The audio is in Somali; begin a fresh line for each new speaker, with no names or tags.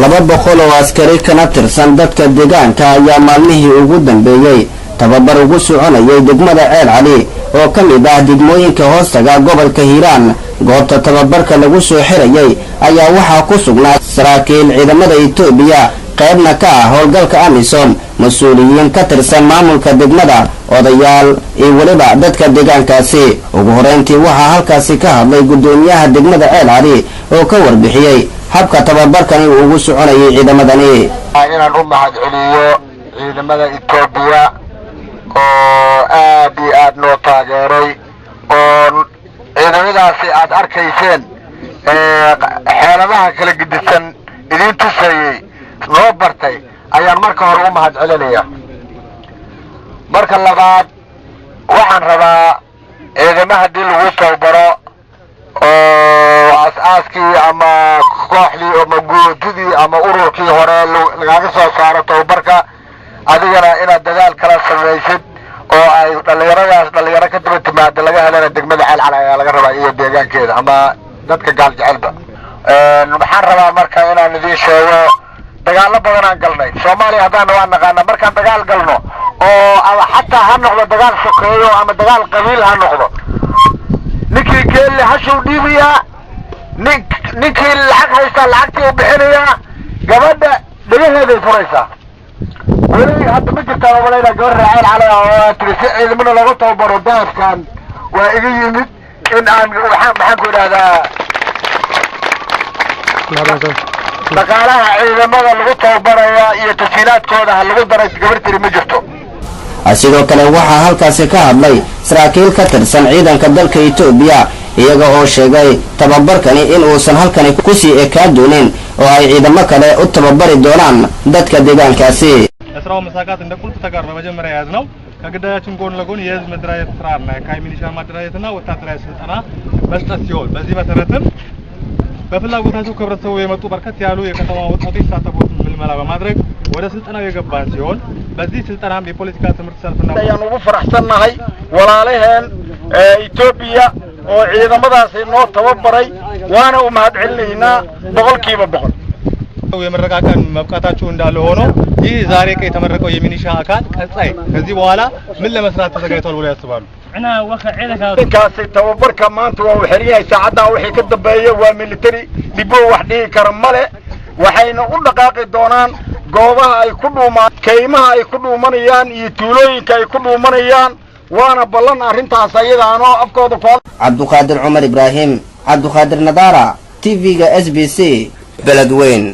laba boqol oo askari kana tirsan dadka deegaanka ayaa maalmihii ugu dambeeyay tababar ugu soconayay degmada Ceel Cali oo ka mid ah degmooyinka hoostaga gobolka Hiiraan. goobta tababarka lagu soo xirayay ayaa waxaa ku sugnaa saraakiil ciidamada Itoobiya qaybna ka ah howlgalka AMISOM, mas'uuliyiin ka tirsan maamulka degmada, odayaal iyo waliba dadka deegaankaasi. ugu horeyntii waxaa halkaasi ka hadlay gudoomiyaha degmada Ceel Cali oo ka warbixiyay habka tababarkan uu ugu soconayay ciidamadani.
inaan u mahadceliyo ciidamada Itoobiya oo aad noo taageeray oo ciidamadaasi aad arkayseen xeeladaha kala gedisan idin tusayay noo bartay ayaan marka hore u mahadcelinaya. marka labaad waxaan rabaa ciidamada haddii lagu tababaro oo asaaskii ama kooxdii ama guudidii ama ururkii hore lagaga soo saaro tababarka adigana inaad dadaal kala samaysid oo ay dhalinyaro ka daba timaado laga helana degmada Ceel Cali ayaa laga rabaa iyo deegaankeeda ama dadka gaal jecelba. waxaan rabaa marka inaan idin sheego dagaalo badan aan galnay Soomaaliya haddaan waan naqaana markaan dagaal galno oo xataa ha noqdo dagaal sokeeyo ama dagaal qabiil ha noqdo ninkii geelle hashow dhiibiya ninkii lacag haysta lacagtii u bixinaya gabadha dhagaheeday furaysaa. weli hadda ma jirtaa walayna gabar Ceel Cali oo tirsi ciidamada lagu tababaro daafkan waa iga yimid in aan maxaan ku idhaahdaa dhaqaalaha ciidamada lagu tababaraya iyo tashiilaadkooda lagu daray gabartii ma jirto.
sidoo kale waxaa halkaasi ka hadlay saraakiil ka tirsan ciidanka dalka Itoobiya iyaga oo sheegay tababarkani in uusan halkani ku sii ekaan doonin oo ay ciidamo kale u tababari doonaan dadka deegaankaasi.
ስራው መሳካት እንደቁልፍ ተጋር በመጀመሪያ ያዝነው ከግዳያችን ጎን ለጎን የህዝብ መደራጀት ስራና ካይሚኒሻ ማደራጀትና ወታደራዊ ስልጠና መስጠት ሲሆን በዚህ መሰረትም በፍላጎታቸው ከህብረተሰቡ የመጡ በርከት ያሉ የከተማ ወጣቶች ተሳተፉት ምልመላ በማድረግ ወደ ስልጠናው የገባን ሲሆን በዚህ ስልጠናም የፖለቲካ ትምህርት ሰልፍና
ያኑ ፈራህሰናhay walaalaheen Itoobiya oo ciidamadaas inoo tababaray waana u mahadcelinayna boqolkiiba boqol.
የመረቃቀን መብቃታቸው እንዳለ ሆኖ ይህ ዛሬ የተመረቀው የሚኒሻ አካል ቀጣይ ከዚህ በኋላ ምን ለመስራት ተዘጋጅቷል ብለው ያስባሉ?
انا وقع عيدك
كاسي tababarka maanta waa xiriyay saacada wixii ka dambeeyay waa military libo wax dhigi kara male waxayna u dhaqaaqi doonaan goobaha ay ku dhuumaan kaymaha ay ku dhuumanayaan iyo tuulooyinka ay ku dhuumanayaan waana ballan arintaas ayadaano afkooda ku
Cabduqaadir Umar Ibrahim Cabduqaadir Nadara TV-ga SBC Beledweyne.